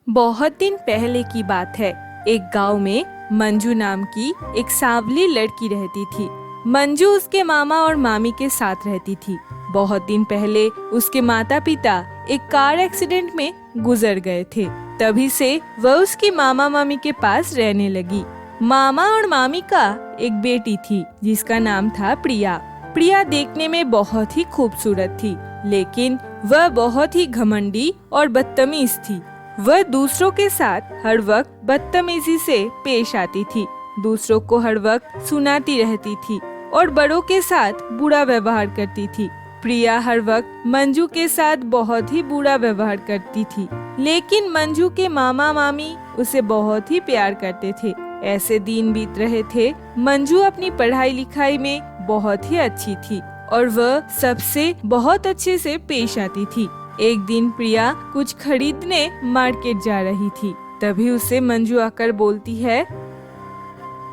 बहुत दिन पहले की बात है। एक गांव में मंजू नाम की एक सांवली लड़की रहती थी। मंजू उसके मामा और मामी के साथ रहती थी। बहुत दिन पहले उसके माता पिता एक कार एक्सीडेंट में गुजर गए थे। तभी से वह उसकी मामा मामी के पास रहने लगी। मामा और मामी का एक बेटी थी जिसका नाम था प्रिया। प्रिया देखने में बहुत ही खूबसूरत थी, लेकिन वह बहुत ही घमंडी और बदतमीज थी। वह दूसरों के साथ हर वक्त बदतमीजी से पेश आती थी, दूसरों को हर वक्त सुनाती रहती थी और बड़ों के साथ बुरा व्यवहार करती थी। प्रिया हर वक्त मंजू के साथ बहुत ही बुरा व्यवहार करती थी, लेकिन मंजू के मामा मामी उसे बहुत ही प्यार करते थे। ऐसे दिन बीत रहे थे। मंजू अपनी पढ़ाई लिखाई में बहुत ही अच्छी थी और वह सबसे बहुत अच्छे से पेश आती थी। एक दिन प्रिया कुछ खरीदने मार्केट जा रही थी। तभी उसे मंजू आकर बोलती है,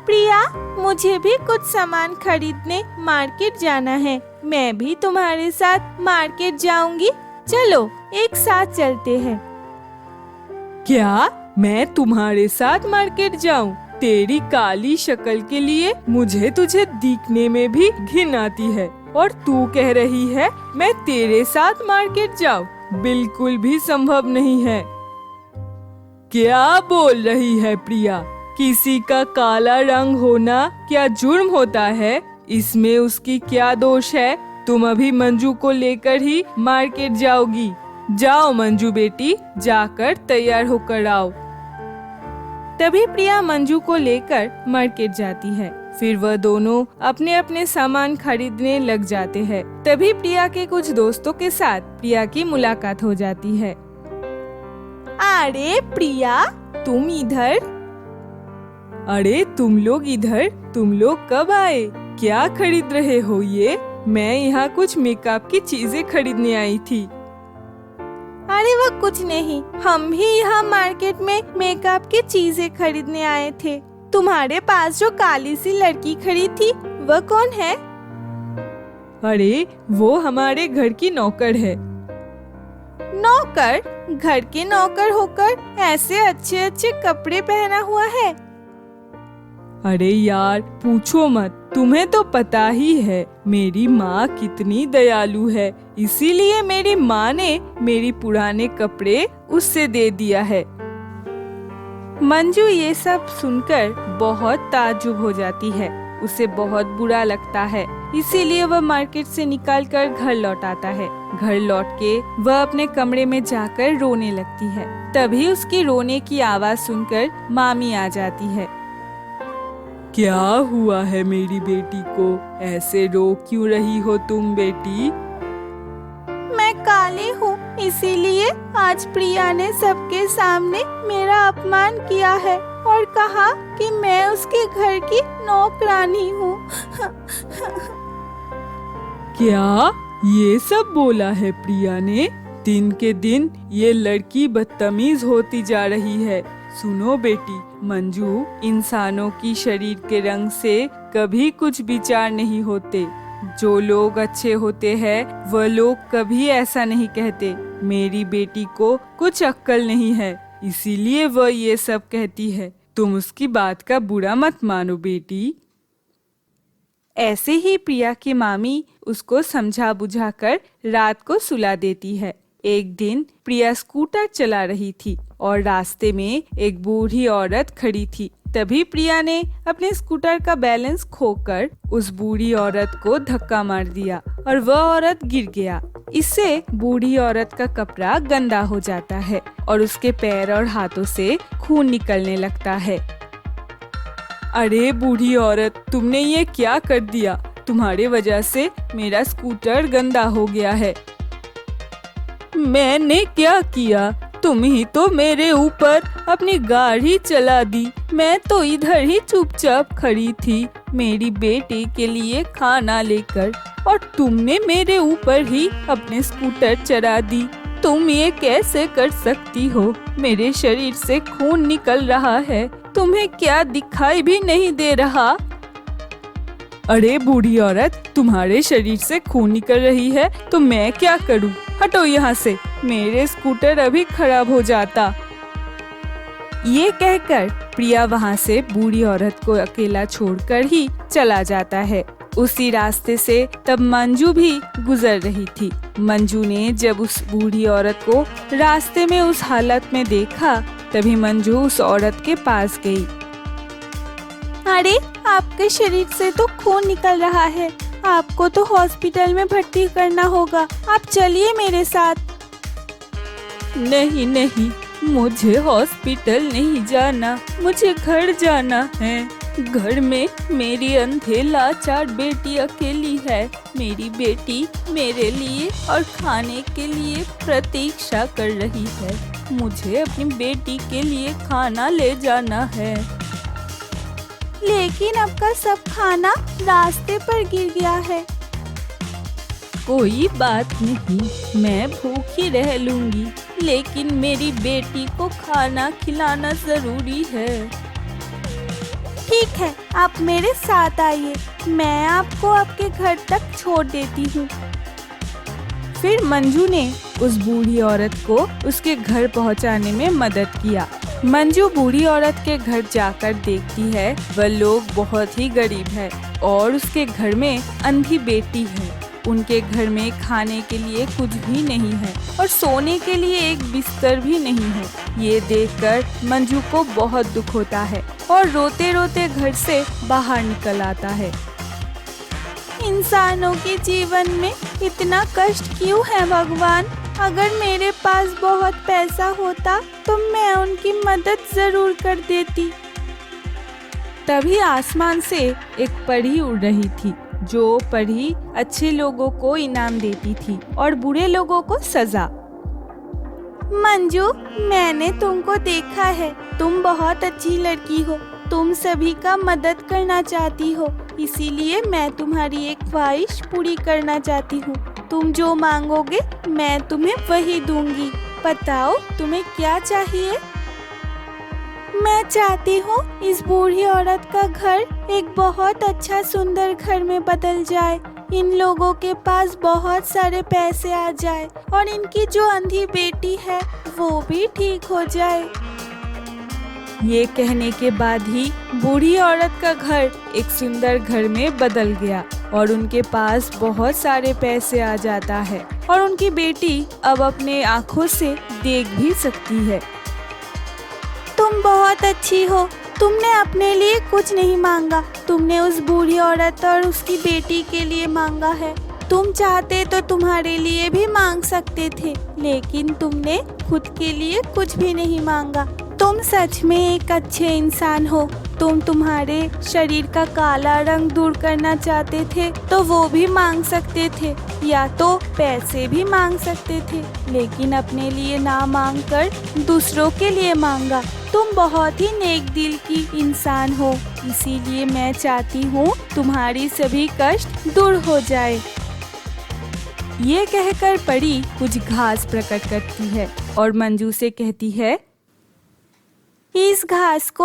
प्रिया, मुझे भी कुछ सामान खरीदने मार्केट जाना है। मैं भी तुम्हारे साथ मार्केट जाऊंगी। चलो एक साथ चलते हैं। क्या मैं तुम्हारे साथ मार्केट जाऊं? तेरी काली शक्ल के लिए मुझे तुझे दिखने में भी घिन आती है और तू कह रही है मैं तेरे साथ मार्केट जाऊं? बिल्कुल भी संभव नहीं है। क्या बोल रही है प्रिया? किसी का काला रंग होना क्या जुर्म होता है? इसमें उसकी क्या दोष है? तुम अभी मंजू को लेकर ही मार्केट जाओगी। जाओ मंजू बेटी, जाकर तैयार होकर आओ। तभी प्रिया मंजू को लेकर मार्केट जाती है। फिर वह दोनों अपने अपने सामान खरीदने लग जाते हैं। तभी प्रिया के कुछ दोस्तों के साथ प्रिया की मुलाकात हो जाती है। अरे प्रिया, तुम इधर? अरे तुम लोग इधर? तुम लोग कब आए? क्या खरीद रहे हो ये? मैं यहाँ कुछ मेकअप की चीजें खरीदने आई थी। अरे वो कुछ नहीं, हम भी यहाँ मार्केट में मेकअप की चीजें खरीदने आए थे। तुम्हारे पास जो काली सी लड़की खड़ी थी वह कौन है? अरे वो हमारे घर की नौकर है। नौकर? घर के नौकर होकर ऐसे अच्छे अच्छे कपड़े पहना हुआ है। अरे यार पूछो मत, तुम्हें तो पता ही है मेरी माँ कितनी दयालु है, इसीलिए मेरी माँ ने मेरी पुराने कपड़े उससे दे दिया है। मंजू ये सब सुनकर बहुत ताज्जुब हो जाती है। उसे बहुत बुरा लगता है, इसीलिए वह मार्केट से निकलकर घर लौट आता है। घर लौट के वह अपने कमरे में जाकर रोने लगती है। तभी उसकी रोने की आवाज सुनकर मामी आ जाती है। क्या हुआ है मेरी बेटी को? ऐसे रो क्यों रही हो तुम बेटी? मैं काली हूँ, इसीलिए आज प्रिया ने सबके सामने मेरा अपमान किया है और कहा कि मैं उसके घर की नौकरानी हूँ। क्या ये सब बोला है प्रिया ने? दिन के दिन ये लड़की बदतमीज होती जा रही है। सुनो बेटी मंजू, इंसानों की शरीर के रंग से कभी कुछ विचार नहीं होते। जो लोग अच्छे होते हैं वह लोग कभी ऐसा नहीं कहते। मेरी बेटी को कुछ अक्ल नहीं है, इसीलिए वह ये सब कहती है। तुम उसकी बात का बुरा मत मानो बेटी। ऐसे ही प्रिया की मामी उसको समझा बुझाकर रात को सुला देती है। एक दिन प्रिया स्कूटर चला रही थी और रास्ते में एक बूढ़ी औरत खड़ी थी। तभी प्रिया ने अपने स्कूटर का बैलेंस खोकर उस बूढ़ी औरत को धक्का मार दिया और वह औरत गिर गया। इससे बूढ़ी औरत का कपड़ा गंदा हो जाता है और उसके पैर और हाथों से खून निकलने लगता है। अरे बूढ़ी औरत, तुमने ये क्या कर दिया? तुम्हारे वजह से मेरा स्कूटर गंदा हो गया है। मैंने क्या किया? तुम ही तो मेरे ऊपर अपनी गाड़ी चला दी। मैं तो इधर ही चुपचाप खड़ी थी मेरी बेटी के लिए खाना लेकर, और तुमने मेरे ऊपर ही अपने स्कूटर चला दी। तुम ये कैसे कर सकती हो? मेरे शरीर से खून निकल रहा है, तुम्हें क्या दिखाई भी नहीं दे रहा? अरे बूढ़ी औरत, तुम्हारे शरीर से खून निकल रही है तो मैं क्या करूं? हटो यहाँ से, मेरे स्कूटर अभी खराब हो जाता। ये कहकर प्रिया वहाँ से बूढ़ी औरत को अकेला छोड़कर ही चला जाता है। उसी रास्ते से तब मंजू भी गुजर रही थी। मंजू ने जब उस बूढ़ी औरत को रास्ते में उस हालत में देखा, तभी मंजू उस औरत के पास गई। अरे, आपके शरीर से तो खून निकल रहा है, आपको तो हॉस्पिटल में भर्ती करना होगा, आप चलिए मेरे साथ। नहीं नहीं, मुझे हॉस्पिटल नहीं जाना, मुझे घर जाना है। घर में मेरी अंधे लाचार बेटी अकेली है। मेरी बेटी मेरे लिए और खाने के लिए प्रतीक्षा कर रही है। मुझे अपनी बेटी के लिए खाना ले जाना है। लेकिन आपका सब खाना रास्ते पर गिर गया है। कोई बात नहीं, मैं भूखी रह लूंगी, लेकिन मेरी बेटी को खाना खिलाना जरूरी है। ठीक है, आप मेरे साथ आइए, मैं आपको आपके घर तक छोड़ देती हूँ। फिर मंजू ने उस बूढ़ी औरत को उसके घर पहुंचाने में मदद किया। मंजू बूढ़ी औरत के घर जाकर देखती है वह लोग बहुत ही गरीब है और उसके घर में अंधी बेटी है। उनके घर में खाने के लिए कुछ भी नहीं है और सोने के लिए एक बिस्तर भी नहीं है। ये देखकर मंजू को बहुत दुख होता है और रोते रोते घर से बाहर निकल आता है। इंसानों के जीवन में इतना कष्ट क्यों है भगवान? अगर मेरे पास बहुत पैसा होता तो मैं उनकी मदद जरूर कर देती। तभी आसमान से एक परी उड़ रही थी। जो परी अच्छे लोगों को इनाम देती थी और बुरे लोगों को सजा। मंजू, मैंने तुमको देखा है, तुम बहुत अच्छी लड़की हो, तुम सभी का मदद करना चाहती हो, इसीलिए मैं तुम्हारी एक ख्वाहिश पूरी करना चाहती हूँ। तुम जो मांगोगे मैं तुम्हें वही दूंगी। बताओ तुम्हें क्या चाहिए? मैं चाहती हूँ इस बूढ़ी औरत का घर एक बहुत अच्छा सुंदर घर में बदल जाए, इन लोगों के पास बहुत सारे पैसे आ जाए और इनकी जो अंधी बेटी है वो भी ठीक हो जाए। ये कहने के बाद ही बूढ़ी औरत का घर एक सुंदर घर में बदल गया और उनके पास बहुत सारे पैसे आ जाता है और उनकी बेटी अब अपने आँखों से देख भी सकती है। तुम बहुत अच्छी हो, तुमने अपने लिए कुछ नहीं मांगा, तुमने उस बूढ़ी औरत और उसकी बेटी के लिए मांगा है। तुम चाहते तो तुम्हारे लिए भी मांग सकते थे, लेकिन तुमने खुद के लिए कुछ भी नहीं मांगा। तुम सच में एक अच्छे इंसान हो। तुम तुम्हारे शरीर का काला रंग दूर करना चाहते थे तो वो भी मांग सकते थे, या तो पैसे भी मांग सकते थे, लेकिन अपने लिए ना मांग कर दूसरों के लिए मांगा। तुम बहुत ही नेक दिल की इंसान हो, इसीलिए मैं चाहती हूँ तुम्हारी सभी कष्ट दूर हो जाए। ये कहकर परी कुछ घास प्रकट करती है और मंजू से कहती है, इस घास को